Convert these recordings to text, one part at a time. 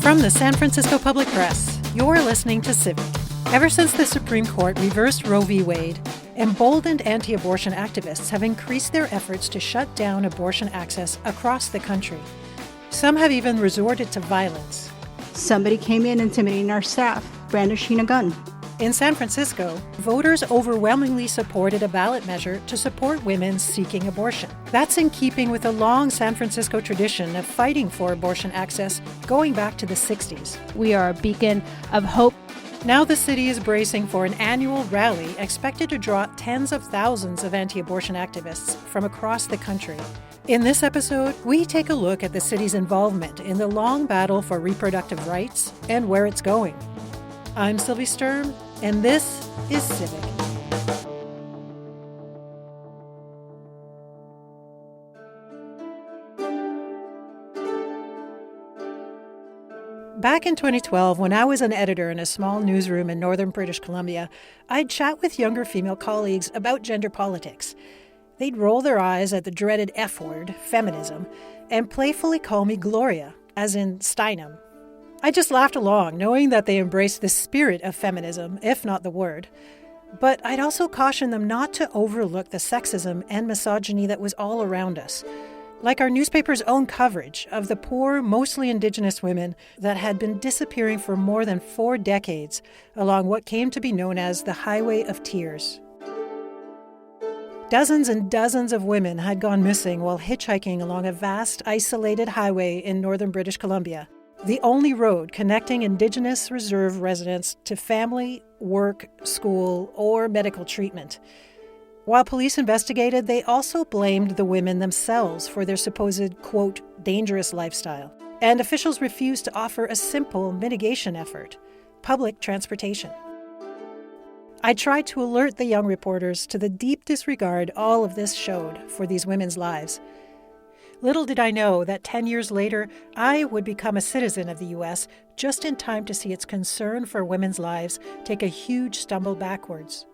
From the San Francisco Public Press, you're listening to Civic. Ever since the Supreme Court reversed Roe v. Wade, emboldened anti-abortion activists have increased their efforts to shut down abortion access across the country. Some have even resorted to violence. Somebody came in intimidating our staff, brandishing a gun. In San Francisco, voters overwhelmingly supported a ballot measure to support women seeking abortion. That's in keeping with a long San Francisco tradition of fighting for abortion access going back to the 60s. We are a beacon of hope. Now the city is bracing for an annual rally expected to draw tens of thousands of anti-abortion activists from across the country. In this episode, we take a look at the city's involvement in the long battle for reproductive rights and where it's going. I'm Sylvie Sturm, and this is Civic. Back in 2012, when I was an editor in a small newsroom in northern British Columbia, I'd chat with younger female colleagues about gender politics. They'd roll their eyes at the dreaded F word, feminism, and playfully call me Gloria, as in Steinem. I just laughed along, knowing that they embraced the spirit of feminism, if not the word. But I'd also caution them not to overlook the sexism and misogyny that was all around us, like our newspaper's own coverage of the poor, mostly Indigenous women that had been disappearing for more than 4 decades along what came to be known as the Highway of Tears. Dozens and dozens of women had gone missing while hitchhiking along a vast, isolated highway in northern British Columbia, the only road connecting Indigenous reserve residents to family, work, school, or medical treatment. While police investigated, they also blamed the women themselves for their supposed, quote, dangerous lifestyle. And officials refused to offer a simple mitigation effort: public transportation. I tried to alert the young reporters to the deep disregard all of this showed for these women's lives. Little did I know that 10 years later, I would become a citizen of the U.S. just in time to see its concern for women's lives take a huge stumble backwards.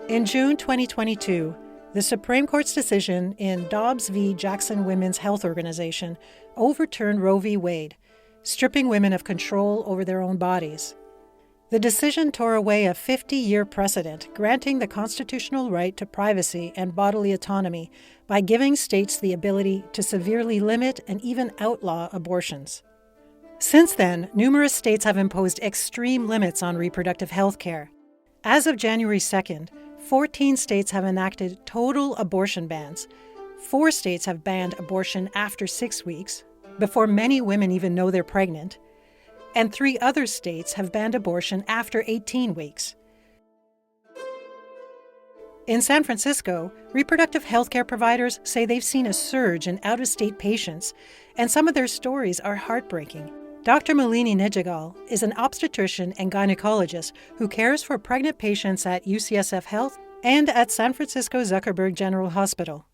In June 2022, the Supreme Court's decision in Dobbs v. Jackson Women's Health Organization overturned Roe v. Wade, stripping women of control over their own bodies. The decision tore away a 50-year precedent granting the constitutional right to privacy and bodily autonomy by giving states the ability to severely limit and even outlaw abortions. Since then, numerous states have imposed extreme limits on reproductive health care. As of January 2nd, 14 states have enacted total abortion bans. 4 states have banned abortion after 6 weeks, before many women even know they're pregnant. And 3 other states have banned abortion after 18 weeks. In San Francisco, reproductive health care providers say they've seen a surge in out-of-state patients, and some of their stories are heartbreaking. Dr. Malini Nijagal is an obstetrician and gynecologist who cares for pregnant patients at UCSF Health and at San Francisco Zuckerberg General Hospital.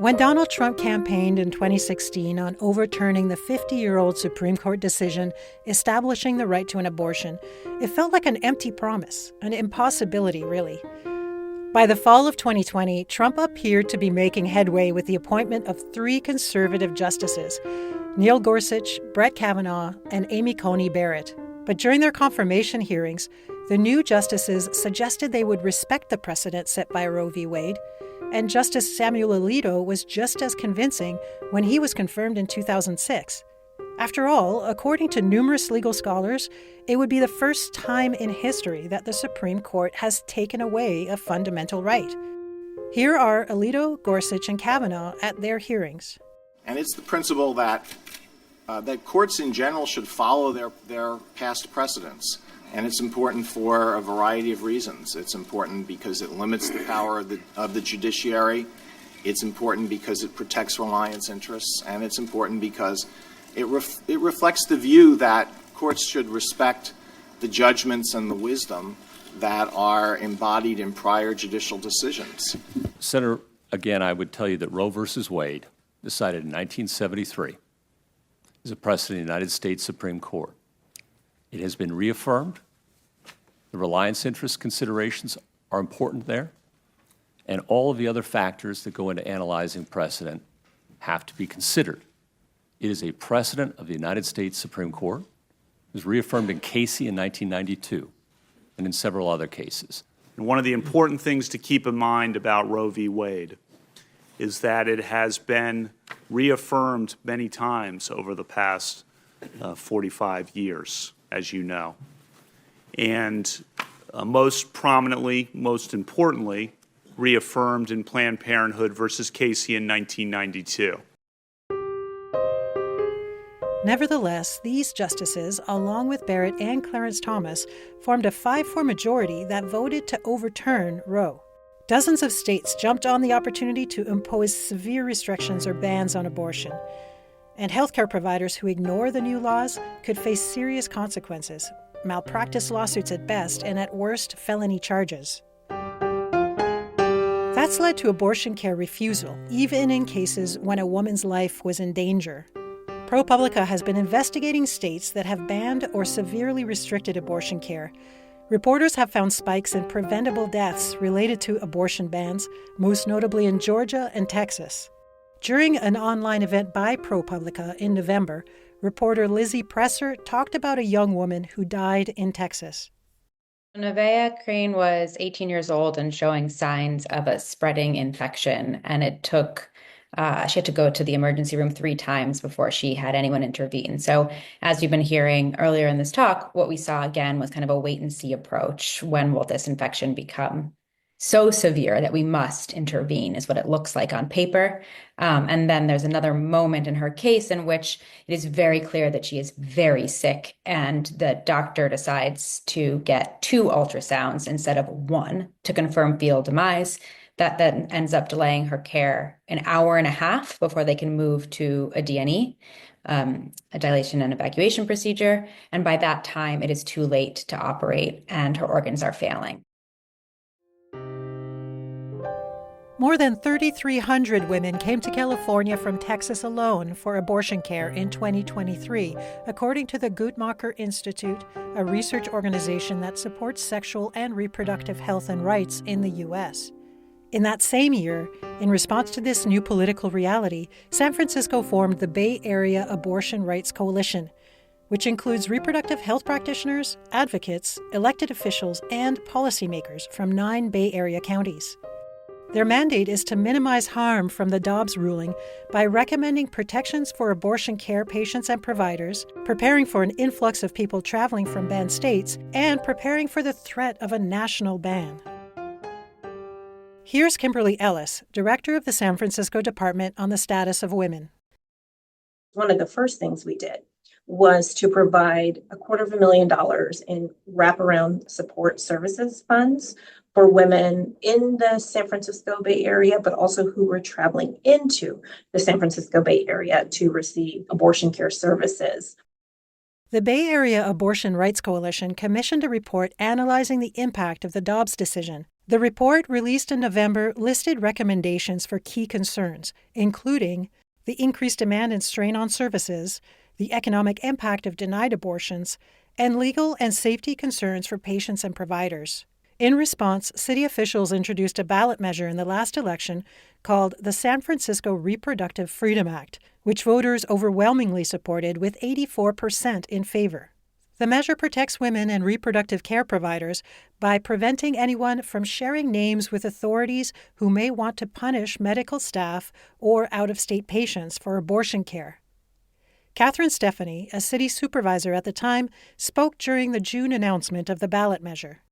When Donald Trump campaigned in 2016 on overturning the 50-year-old Supreme Court decision establishing the right to an abortion, it felt like an empty promise, an impossibility, really. By the fall of 2020, Trump appeared to be making headway with the appointment of 3 conservative justices, Neil Gorsuch, Brett Kavanaugh, and Amy Coney Barrett. But during their confirmation hearings, the new justices suggested they would respect the precedent set by Roe v. Wade, and Justice Samuel Alito was just as convincing when he was confirmed in 2006. After all, according to numerous legal scholars, it would be the first time in history that the Supreme Court has taken away a fundamental right. Here are Alito, Gorsuch, and Kavanaugh at their hearings. And it's the principle that that courts in general should follow their past precedents. And it's important for a variety of reasons. It's important because it limits the power of the judiciary. It's important because it protects reliance interests. And it's important because it reflects the view that courts should respect the judgments and the wisdom that are embodied in prior judicial decisions. Senator, again, I would tell you that Roe versus Wade, decided in 1973, is a precedent in the United States Supreme Court. It has been reaffirmed. The reliance interest considerations are important there. And all of the other factors that go into analyzing precedent have to be considered. It is a precedent of the United States Supreme Court. It was reaffirmed in Casey in 1992 and in several other cases. And one of the important things to keep in mind about Roe v. Wade is that it has been reaffirmed many times over the past 45 years, as you know. And most prominently, most importantly, reaffirmed in Planned Parenthood versus Casey in 1992. Nevertheless, these justices, along with Barrett and Clarence Thomas, formed a 5-4 majority that voted to overturn Roe. Dozens of states jumped on the opportunity to impose severe restrictions or bans on abortion. And healthcare providers who ignore the new laws could face serious consequences, malpractice lawsuits at best, and at worst, felony charges. That's led to abortion care refusal, even in cases when a woman's life was in danger. ProPublica has been investigating states that have banned or severely restricted abortion care. Reporters have found spikes in preventable deaths related to abortion bans, most notably in Georgia and Texas. During an online event by ProPublica in November, reporter Lizzie Presser talked about a young woman who died in Texas. Nevaeh Crane was 18 years old and showing signs of a spreading infection, and it took she had to go to the emergency room 3 times before she had anyone intervene. So as you've been hearing earlier in this talk, what we saw again was kind of a wait and see approach. When will this infection become so severe that we must intervene is what it looks like on paper. And then there's another moment in her case in which it is very clear that she is very sick, and the doctor decides to get 2 ultrasounds instead of 1 to confirm fetal demise. That then ends up delaying her care an hour and a half before they can move to a D&E, a dilation and evacuation procedure. And by that time, it is too late to operate and her organs are failing. More than 3,300 women came to California from Texas alone for abortion care in 2023, according to the Guttmacher Institute, a research organization that supports sexual and reproductive health and rights in the U.S. In that same year, in response to this new political reality, San Francisco formed the Bay Area Abortion Rights Coalition, which includes reproductive health practitioners, advocates, elected officials, and policymakers from 9 Bay Area counties. Their mandate is to minimize harm from the Dobbs ruling by recommending protections for abortion care patients and providers, preparing for an influx of people traveling from banned states, and preparing for the threat of a national ban. Here's Kimberly Ellis, director of the San Francisco Department on the Status of Women. One of the first things we did was to provide $250,000 in wraparound support services funds for women in the San Francisco Bay Area, but also who were traveling into the San Francisco Bay Area to receive abortion care services. The Bay Area Abortion Rights Coalition commissioned a report analyzing the impact of the Dobbs decision. The report, released in November, listed recommendations for key concerns, including the increased demand and strain on services, the economic impact of denied abortions, and legal and safety concerns for patients and providers. In response, city officials introduced a ballot measure in the last election called the San Francisco Reproductive Freedom Act, which voters overwhelmingly supported with 84% in favor. The measure protects women and reproductive care providers by preventing anyone from sharing names with authorities who may want to punish medical staff or out-of-state patients for abortion care. Catherine Stephanie, a city supervisor at the time, spoke during the June announcement of the ballot measure.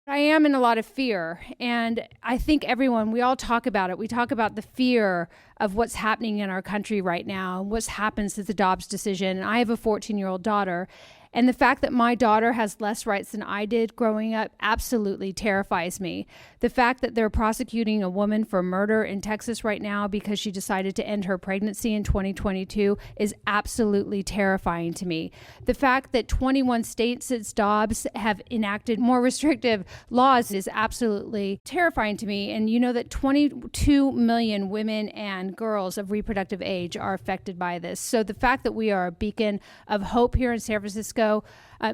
I am in a lot of fear. And I think we all talk about it. We talk about the fear of what's happening in our country right now, what's happened since the Dobbs decision. And I have a 14-year-old daughter. And the fact that my daughter has less rights than I did growing up absolutely terrifies me. The fact that they're prosecuting a woman for murder in Texas right now because she decided to end her pregnancy in 2022 is absolutely terrifying to me. The fact that 21 states since Dobbs have enacted more restrictive laws is absolutely terrifying to me. And you know that 22 million women and girls of reproductive age are affected by this. So the fact that we are a beacon of hope here in San Francisco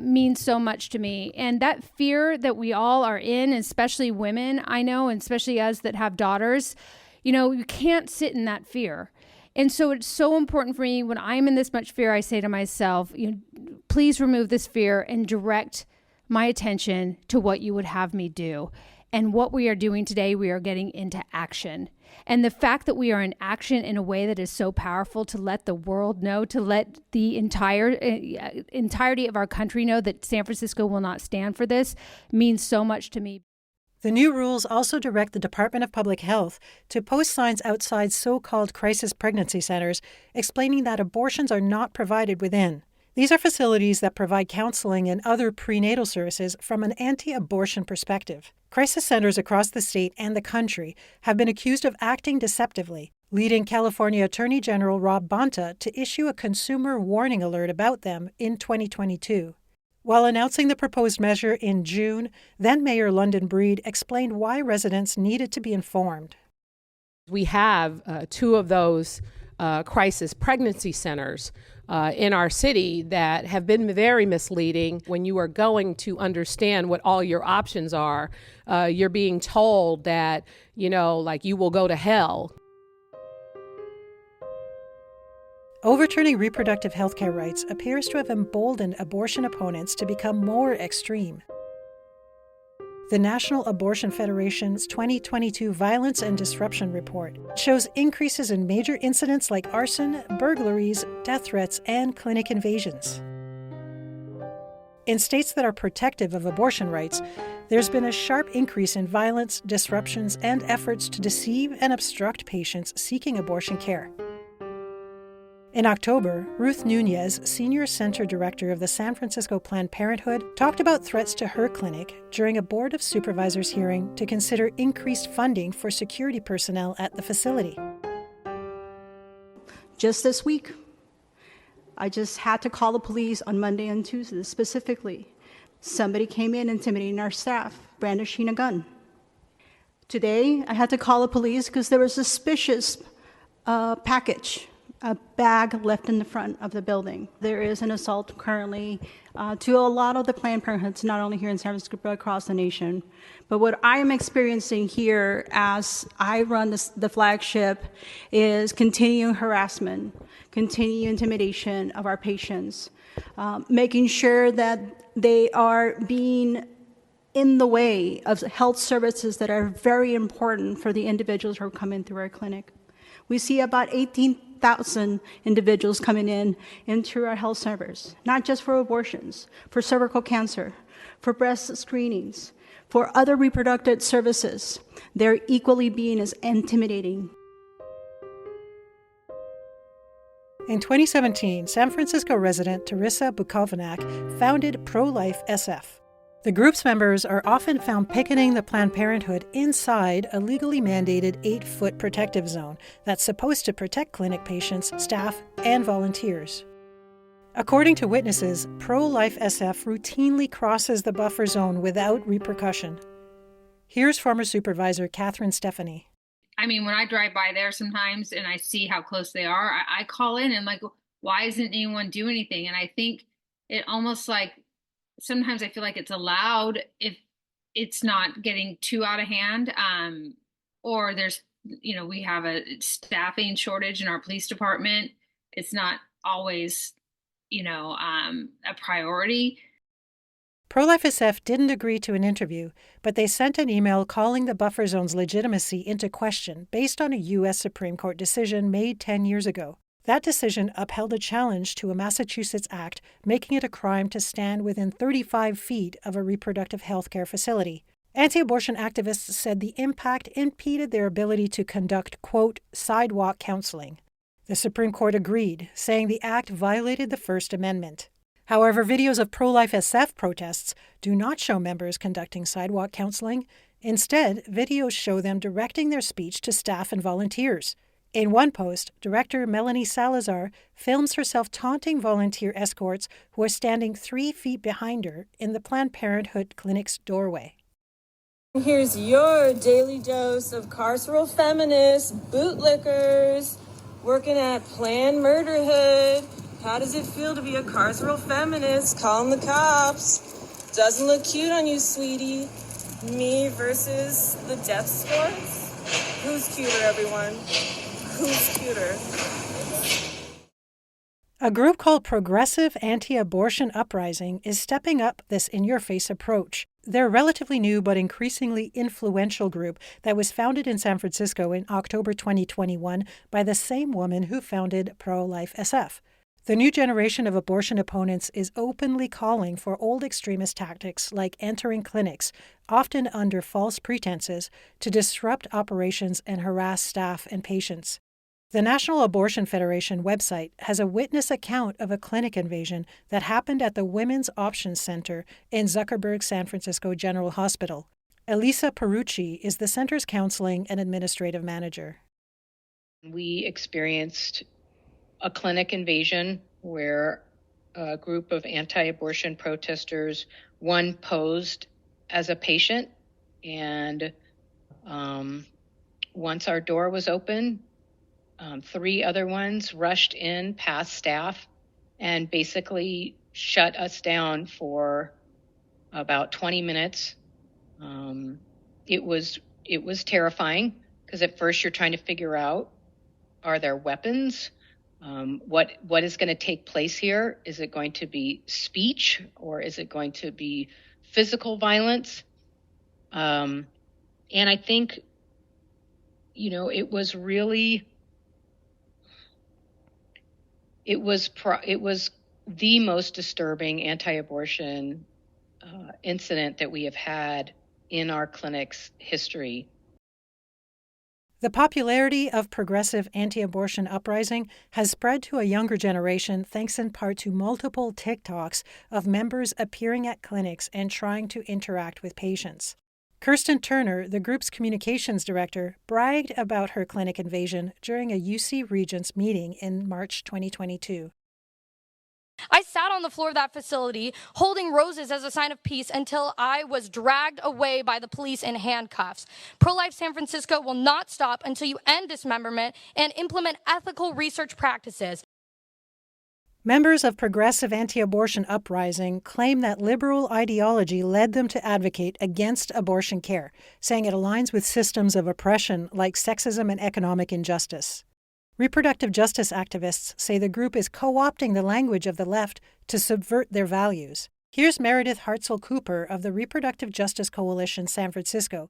means so much to me. And that fear that we all are in, especially women, I know, and especially us that have daughters, you can't sit in that fear. And so it's so important for me when I'm in this much fear, I say to myself, please remove this fear and direct my attention to what you would have me do. And what we are doing today, we are getting into action. And the fact that we are in action in a way that is so powerful to let the world know, to let the entirety of our country know that San Francisco will not stand for this means so much to me. The new rules also direct the Department of Public Health to post signs outside so-called crisis pregnancy centers explaining that abortions are not provided within. These are facilities that provide counseling and other prenatal services from an anti-abortion perspective. Crisis centers across the state and the country have been accused of acting deceptively, leading California Attorney General Rob Bonta to issue a consumer warning alert about them in 2022. While announcing the proposed measure in June, then Mayor London Breed explained why residents needed to be informed. We have two of those crisis pregnancy centers in our city that have been very misleading. When you are going to understand what all your options are, you're being told that, you will go to hell. Overturning reproductive health care rights appears to have emboldened abortion opponents to become more extreme. The National Abortion Federation's 2022 Violence and Disruption Report shows increases in major incidents like arson, burglaries, death threats, and clinic invasions. In states that are protective of abortion rights, there's been a sharp increase in violence, disruptions, and efforts to deceive and obstruct patients seeking abortion care. In October, Ruth Nunez, Senior Center Director of the San Francisco Planned Parenthood, talked about threats to her clinic during a Board of Supervisors hearing to consider increased funding for security personnel at the facility. Just this week, I just had to call the police on Monday and Tuesday specifically. Somebody came in intimidating our staff, brandishing a gun. Today, I had to call the police because there was a suspicious package, a bag left in the front of the building. There is an assault currently to a lot of the Planned Parenthoods, not only here in San Francisco, but across the nation. But what I am experiencing here as I run the flagship is continuing harassment, continuing intimidation of our patients, making sure that they are being in the way of health services that are very important for the individuals who are coming through our clinic. We see about 18,000 individuals coming into our health centers, not just for abortions, for cervical cancer, for breast screenings, for other reproductive services. They're equally being as intimidating. In 2017, San Francisco resident Teresa Bukovac founded Pro-Life SF. The group's members are often found picketing the Planned Parenthood inside a legally mandated 8-foot protective zone that's supposed to protect clinic patients, staff, and volunteers. According to witnesses, Pro-Life SF routinely crosses the buffer zone without repercussion. Here's former supervisor Catherine Stephanie. I mean, when I drive by there sometimes and I see how close they are, I call in and I'm like, why isn't anyone doing anything? And I think it almost like, sometimes I feel like it's allowed if it's not getting too out of hand, or there's, we have a staffing shortage in our police department. It's not always, a priority. Pro-Life SF didn't agree to an interview, but they sent an email calling the buffer zone's legitimacy into question based on a U.S. Supreme Court decision made 10 years ago. That decision upheld a challenge to a Massachusetts act making it a crime to stand within 35 feet of a reproductive health care facility. Anti-abortion activists said the impact impeded their ability to conduct, quote, sidewalk counseling. The Supreme Court agreed, saying the act violated the First Amendment. However, videos of pro-life SF protests do not show members conducting sidewalk counseling. Instead, videos show them directing their speech to staff and volunteers. In one post, director Melanie Salazar films herself taunting volunteer escorts who are standing 3 feet behind her in the Planned Parenthood clinic's doorway. Here's your daily dose of carceral feminists, bootlickers, working at Planned Murderhood. How does it feel to be a carceral feminist? Calling the cops. Doesn't look cute on you, sweetie. Me versus the death squads? Who's cuter, everyone? Who's cuter? A group called Progressive Anti-Abortion Uprising is stepping up this in-your-face approach. They're a relatively new but increasingly influential group that was founded in San Francisco in October 2021 by the same woman who founded Pro-Life SF. The new generation of abortion opponents is openly calling for old extremist tactics like entering clinics, often under false pretenses, to disrupt operations and harass staff and patients. The National Abortion Federation website has a witness account of a clinic invasion that happened at the Women's Options Center in Zuckerberg San Francisco General Hospital. Elisa Perucci is the center's counseling and administrative manager. We experienced a clinic invasion where a group of anti-abortion protesters, one posed as a patient, and once our door was open, 3 other ones rushed in past staff and basically shut us down for about 20 minutes. It was terrifying because at first you're trying to figure out, are there weapons? What is going to take place here? Is it going to be speech or is it going to be physical violence? And I think, it was really, it was the most disturbing anti-abortion incident that we have had in our clinic's history. The popularity of progressive anti-abortion uprising has spread to a younger generation thanks in part to multiple TikToks of members appearing at clinics and trying to interact with patients. Kirsten Turner, the group's communications director, bragged about her clinic invasion during a UC Regents meeting in March 2022. I sat on the floor of that facility holding roses as a sign of peace until I was dragged away by the police in handcuffs. Pro-Life San Francisco will not stop until you end dismemberment and implement ethical research practices. Members of Progressive Anti-Abortion Uprising claim that liberal ideology led them to advocate against abortion care, saying it aligns with systems of oppression like sexism and economic injustice. Reproductive justice activists say the group is co-opting the language of the left to subvert their values. Here's Meredith Hartzell-Cooper of the Reproductive Justice Coalition San Francisco.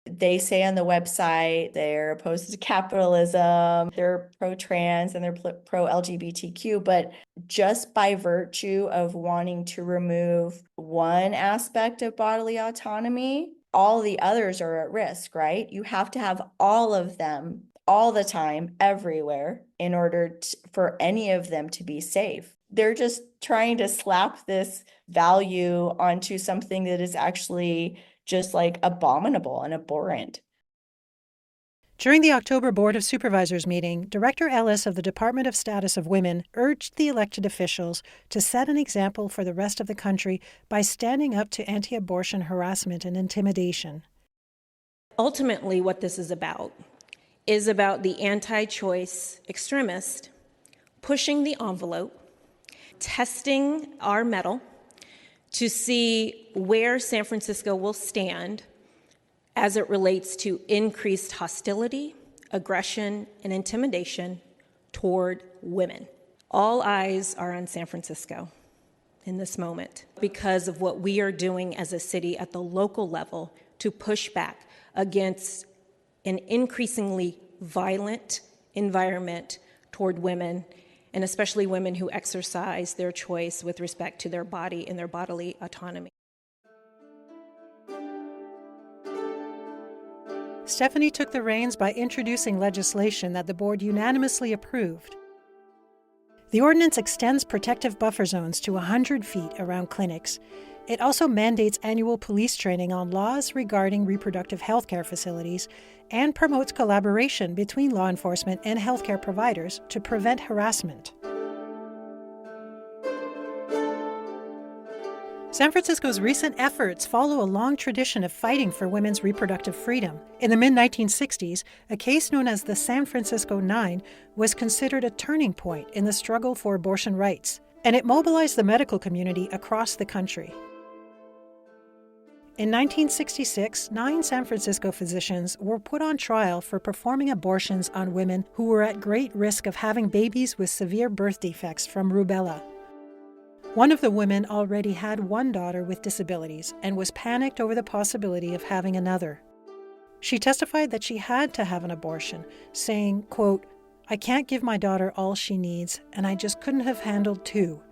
They say on the website they're opposed to capitalism, they're pro-trans, and they're pro-LGBTQ, but just by virtue of wanting to remove one aspect of bodily autonomy, all the others are at risk, right? You have to have all of them all the time, everywhere, in order for any of them to be safe. They're just trying to slap this value onto something that is actually just like abominable and abhorrent. During the October Board of Supervisors meeting, Director Ellis of the Department of Status of Women urged the elected officials to set an example for the rest of the country by standing up to anti-abortion harassment and intimidation. Ultimately, what this is about the anti-choice extremist pushing the envelope, testing our mettle to see where San Francisco will stand as it relates to increased hostility, aggression, and intimidation toward women. All eyes are on San Francisco in this moment because of what we are doing as a city at the local level to push back against an increasingly violent environment toward women, and especially women who exercise their choice with respect to their body and their bodily autonomy. Stephanie took the reins by introducing legislation that the board unanimously approved. The ordinance extends protective buffer zones to 100 feet around clinics. It also mandates annual police training on laws regarding reproductive health care facilities and promotes collaboration between law enforcement and healthcare providers to prevent harassment. San Francisco's recent efforts follow a long tradition of fighting for women's reproductive freedom. In the mid-1960s, a case known as the San Francisco 9 was considered a turning point in the struggle for abortion rights, and it mobilized the medical community across the country. In 1966, 9 San Francisco physicians were put on trial for performing abortions on women who were at great risk of having babies with severe birth defects from rubella. One of the women already had one daughter with disabilities and was panicked over the possibility of having another. She testified that she had to have an abortion, saying, quote, "I can't give my daughter all she needs, and I just couldn't have handled 2.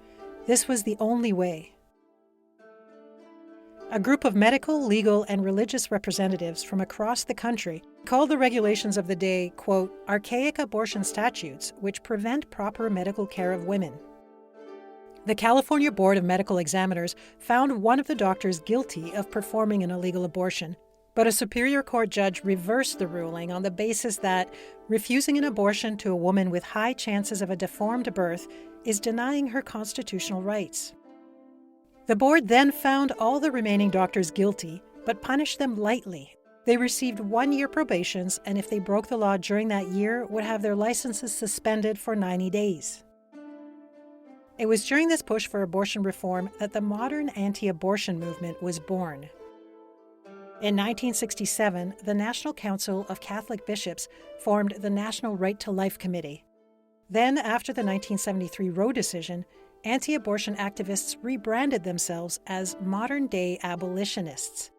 This was the only way." A group of medical, legal, and religious representatives from across the country called the regulations of the day, quote, "archaic abortion statutes which prevent proper medical care of women." The California Board of Medical Examiners found one of the doctors guilty of performing an illegal abortion, but a Superior Court judge reversed the ruling on the basis that refusing an abortion to a woman with high chances of a deformed birth is denying her constitutional rights. The board then found all the remaining doctors guilty, but punished them lightly. They received 1-year probations, and if they broke the law during that year, would have their licenses suspended for 90 days. It was during this push for abortion reform that the modern anti-abortion movement was born. In 1967, the National Council of Catholic Bishops formed the National Right to Life Committee. Then, after the 1973 Roe decision, anti-abortion activists rebranded themselves as modern-day abolitionists.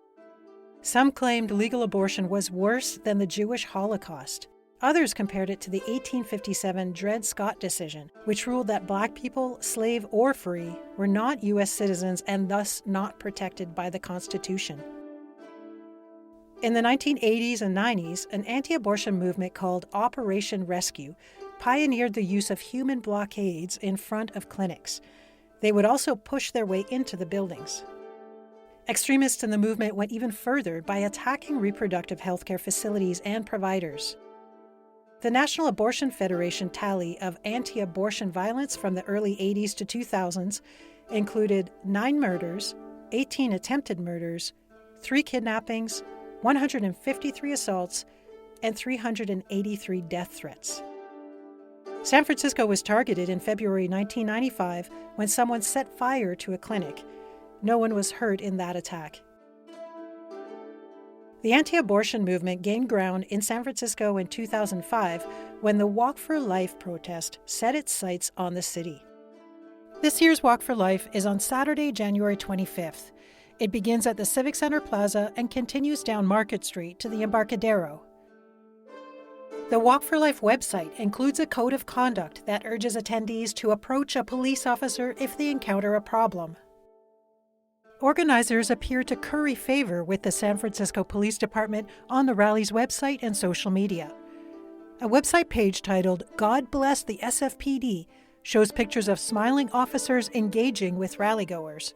Some claimed legal abortion was worse than the Jewish Holocaust. Others compared it to the 1857 Dred Scott decision, which ruled that Black people, slave or free, were not U.S. citizens and thus not protected by the Constitution. In the 1980s and 90s, an anti-abortion movement called Operation Rescue pioneered the use of human blockades in front of clinics. They would also push their way into the buildings. Extremists in the movement went even further by attacking reproductive health care facilities and providers. The National Abortion Federation tally of anti-abortion violence from the early 80s to 2000s included 9 murders, 18 attempted murders, 3 kidnappings, 153 assaults, and 383 death threats. San Francisco was targeted in February 1995 when someone set fire to a clinic. No one was hurt in that attack. The anti-abortion movement gained ground in San Francisco in 2005 when the Walk for Life protest set its sights on the city. This year's Walk for Life is on Saturday, January 25th. It begins at the Civic Center Plaza and continues down Market Street to the Embarcadero. The Walk for Life website includes a code of conduct that urges attendees to approach a police officer if they encounter a problem. Organizers appear to curry favor with the San Francisco Police Department on the rally's website and social media. A website page titled "God Bless the SFPD" shows pictures of smiling officers engaging with rallygoers.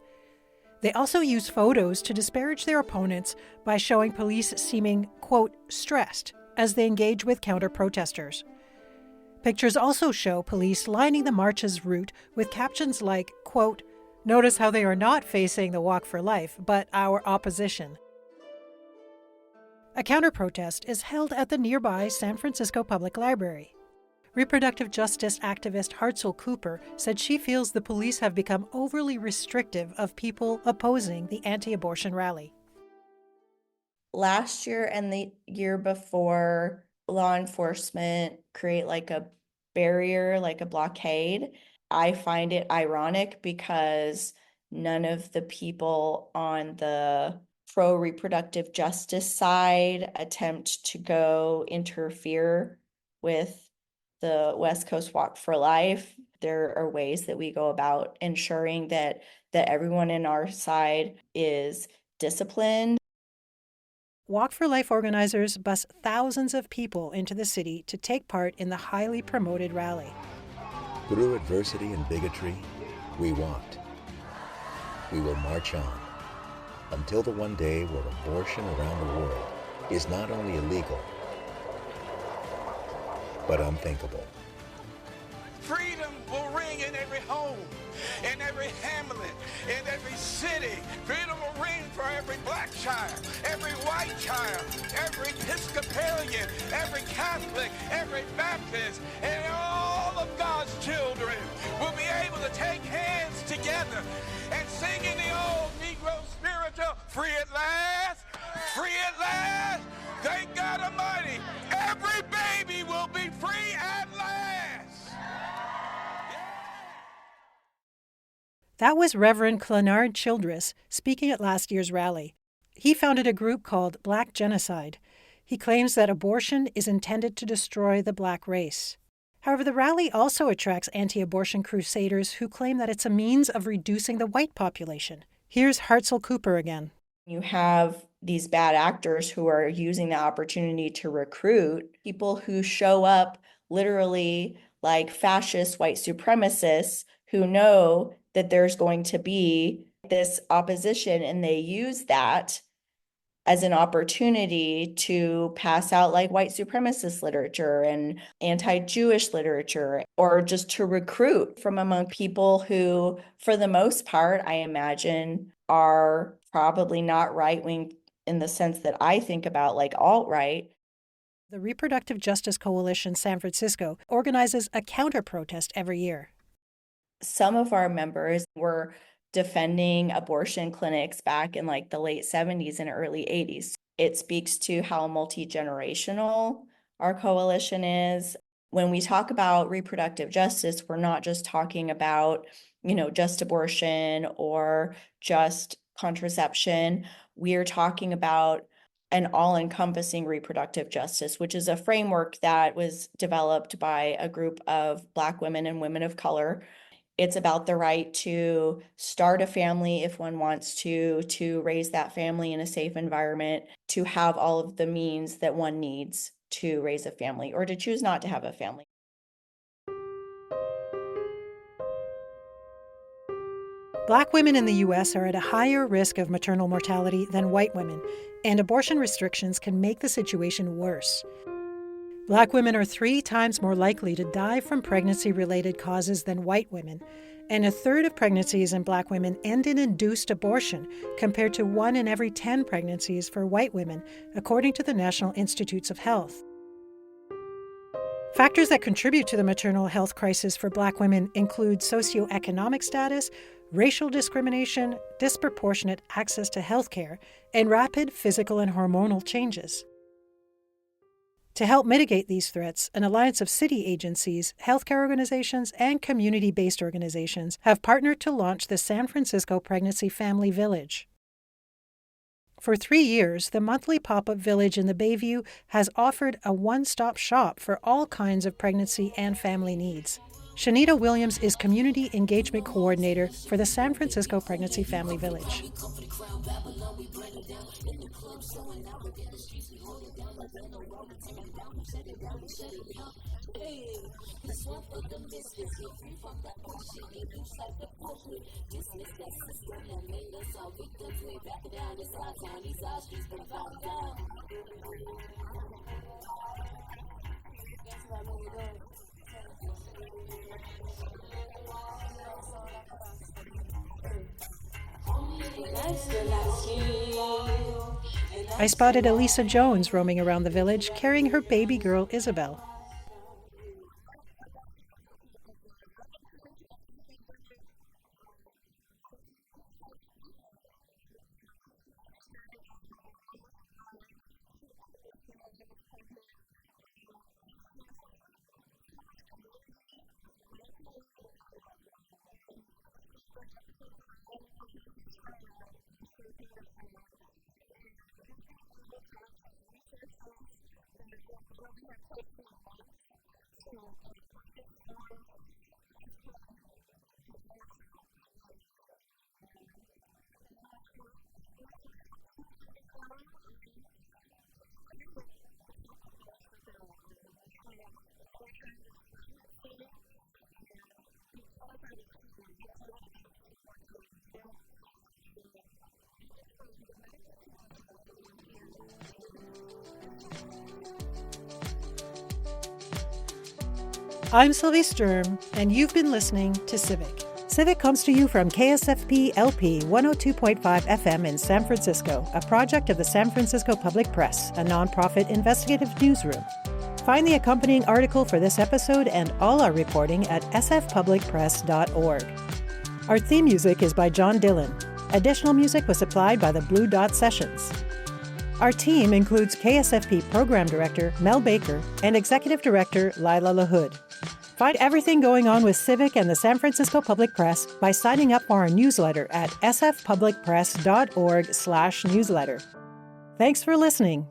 They also use photos to disparage their opponents by showing police seeming, quote, stressed as they engage with counter-protesters. Pictures also show police lining the march's route with captions like, quote, "Notice how they are not facing the Walk for Life, but our opposition." A counter-protest is held at the nearby San Francisco Public Library. Reproductive justice activist Hartzell Cooper said she feels the police have become overly restrictive of people opposing the anti-abortion rally. Last year and the year before, law enforcement create like a barrier, like a blockade. I find it ironic because none of the people on the pro-reproductive justice side attempt to go interfere with the West Coast Walk for Life. There are ways that we go about ensuring that everyone in our side is disciplined. Walk for Life organizers bus thousands of people into the city to take part in the highly promoted rally. Through adversity and bigotry, we walked. We will march on until the one day where abortion around the world is not only illegal, but unthinkable. Freedom will ring in every home, in every hamlet, in every city. Freedom will ring for every black child, every white child, every Episcopalian, every Catholic, every Baptist, and all of God's children will be able to take hands together and sing in the old Negro spiritual, free at last, free at last. Thank God Almighty, every baby will be free at last. That was Reverend Clenard Childress speaking at last year's rally. He founded a group called Black Genocide. He claims that abortion is intended to destroy the black race. However, the rally also attracts anti-abortion crusaders who claim that it's a means of reducing the white population. Here's Hartzell Cooper again. You have these bad actors who are using the opportunity to recruit people who show up literally like fascist white supremacists who know that there's going to be this opposition, and they use that as an opportunity to pass out like white supremacist literature and anti-Jewish literature, or just to recruit from among people who, for the most part, I imagine, are probably not right-wing in the sense that I think about, like alt-right. The Reproductive Justice Coalition San Francisco organizes a counter-protest every year. Some of our members were defending abortion clinics back in like the late 70s and early 80s. It speaks to how multi-generational our coalition is. When we talk about reproductive justice, we're not just talking about, just abortion or just contraception. We're talking about an all-encompassing reproductive justice, which is a framework that was developed by a group of Black women and women of color. It's about the right to start a family if one wants to raise that family in a safe environment, to have all of the means that one needs to raise a family or to choose not to have a family. Black women in the U.S. are at a higher risk of maternal mortality than white women, and abortion restrictions can make the situation worse. Black women are 3 times more likely to die from pregnancy-related causes than white women, and a third of pregnancies in Black women end in induced abortion, compared to 1 in every 10 pregnancies for white women, according to the National Institutes of Health. Factors that contribute to the maternal health crisis for Black women include socioeconomic status, racial discrimination, disproportionate access to health care, and rapid physical and hormonal changes. To help mitigate these threats, an alliance of city agencies, healthcare organizations, and community-based organizations have partnered to launch the San Francisco Pregnancy Family Village. For 3 years, the monthly pop-up village in the Bayview has offered a one-stop shop for all kinds of pregnancy and family needs. Shanita Williams is Community Engagement Coordinator for the San Francisco Pregnancy Family Village. I spotted Elisa Jones roaming around the village, carrying her baby girl, Isabel. I'm Sylvie Sturm, and you've been listening to Civic. Civic comes to you from KSFP LP 102.5 FM in San Francisco, a project of the San Francisco Public Press, a nonprofit investigative newsroom. Find the accompanying article for this episode and all our reporting at sfpublicpress.org. Our theme music is by John Dillon. Additional music was supplied by the Blue Dot Sessions. Our team includes KSFP Program Director Mel Baker and Executive Director Lila LaHood. Find everything going on with Civic and the San Francisco Public Press by signing up for our newsletter at sfpublicpress.org/newsletter. Thanks for listening.